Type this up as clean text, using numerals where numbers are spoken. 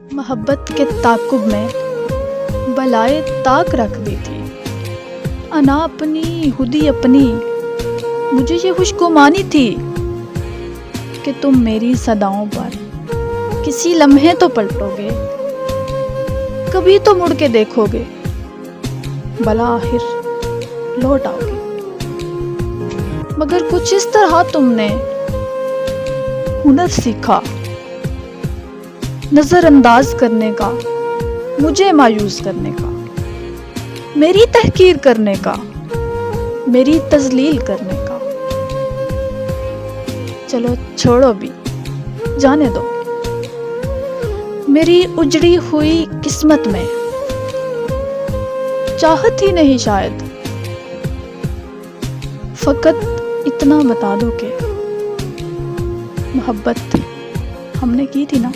محبت کے تعاقب میں بلائے طاق رکھ دی تھی، انا اپنی خودی اپنی، مجھے یہ خوشگمانی تھی کہ تم میری صداؤں پر کسی لمحے تو پلٹو گے، کبھی تو مڑ کے دیکھو گے، بلا آخر لوٹ آؤ گے۔ مگر کچھ اس طرح تم نے ہنر سیکھا نظر انداز کرنے کا، مجھے مایوس کرنے کا، میری تحقیر کرنے کا، میری تذلیل کرنے کا۔ چلو چھوڑو بھی، جانے دو۔ میری اجڑی ہوئی قسمت میں چاہت ہی نہیں شاید، فقط اتنا بتا دو کہ محبت ہم نے کی تھی نا۔